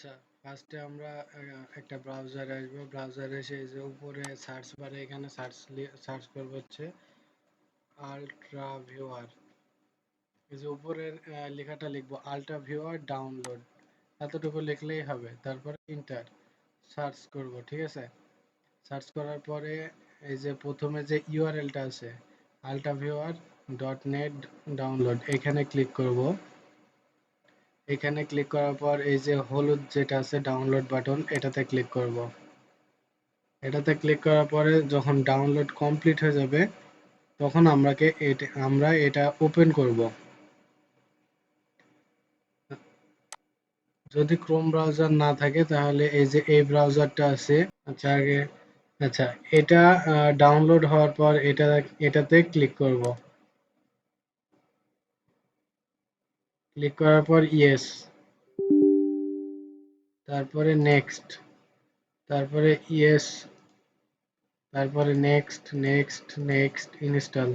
আচ্ছা, ফার্স্টে আমরা একটা ব্রাউজারে আসবো। ব্রাউজারে এসে এই যে উপরে সার্চ বারে এখানে সার্চ করবো হচ্ছে আল্ট্রা ভিউয়ার। এই যে উপরের লেখাটা লিখবো আল্ট্রা ভিউয়ার ডাউনলোড, এতটুকু লিখলেই হবে। তারপর ইন্টার সার্চ করব, ঠিক আছে। সার্চ করার পরে এই যে প্রথমে যে ইউআরএলটা আছে ultraViewer.net ডাউনলোড, এখানে ক্লিক করব। এখানে ক্লিক করার পর এই যে হলুদ যেটা আছে ডাউনলোড বাটন, এটাতে ক্লিক করব। এটাতে ক্লিক করার পরে যখন ডাউনলোড কমপ্লিট হয়ে যাবে তখন আমরা এটা ওপেন করব। যদি ক্রোম ব্রাউজার না থাকে তাহলে এই যে এই ব্রাউজারটা আছে। আচ্ছা আগে আচ্ছা এটা ডাউনলোড হওয়ার পর এটাতে ক্লিক করব। ক্লিক করার পর ইয়েস, তারপরে নেক্সট, তারপরে ইয়েস, তারপরে নেক্সট নেক্সট নেক্সট ইনস্টল।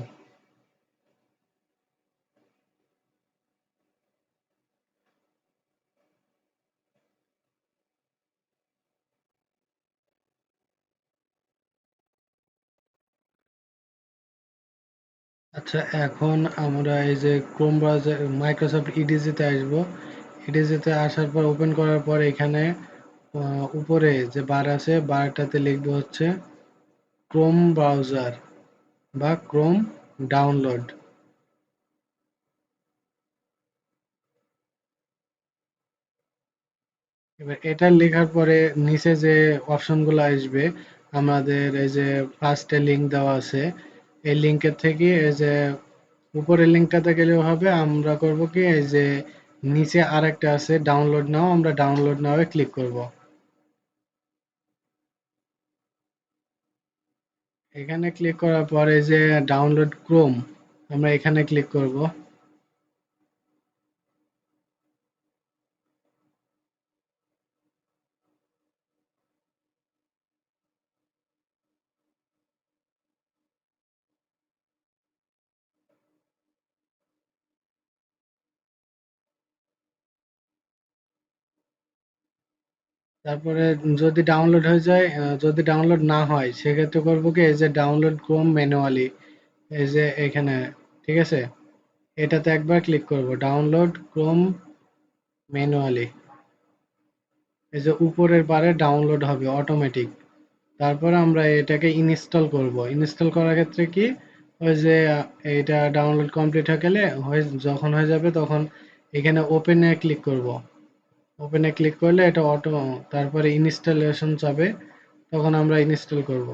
আচ্ছা এখন আমরা এই যে ক্রোম ব্রাউজার মাইক্রোসফট ইডিজিতে আসব। ইডিজিতে আসার পর ওপেন করার পর এখানে উপরে যে বার আছে বারটাতে লিখবো হচ্ছে ক্রোম ব্রাউজার বা ক্রোম ডাউনলোড। এবার এটা লেখার পরে নিচে যে অপশনগুলো আসবে আমাদের এই যে ফার্স্টে লিংক দেওয়া আছে, এই লিংকের থেকে এই যে উপরের লিংকটাতে গেলেও হবে। আমরা করব কি এই যে নিচে আরেকটা আছে ডাউনলোড নাও, আমরা ডাউনলোড নাও এ ক্লিক করব। এখানে ক্লিক করার পরে যে ডাউনলোড ক্রোম, আমরা এখানে ক্লিক করব। তারপরে যদি ডাউনলোড হয়ে যায়, যদি ডাউনলোড না হয় সেক্ষেত্রে করবো কি এই যে ডাউনলোড ক্রোম ম্যানুয়ালি, এই যে এখানে, ঠিক আছে, এটাতে একবার ক্লিক করব ডাউনলোড ক্রোম ম্যানুয়ালি। এই যে উপরের বারে ডাউনলোড হবে অটোমেটিক। তারপরে আমরা এটাকে ইনস্টল করব। ইনস্টল করার ক্ষেত্রে কি ওই যে এইটা ডাউনলোড কমপ্লিট হয়ে গেলে যখন হয়ে যাবে তখন এখানে ওপেনে ক্লিক করব। ওপেনে ক্লিক করলে এটা অটো, তারপরে ইনস্টলেশন যাবে, তখন আমরা ইনস্টল করব।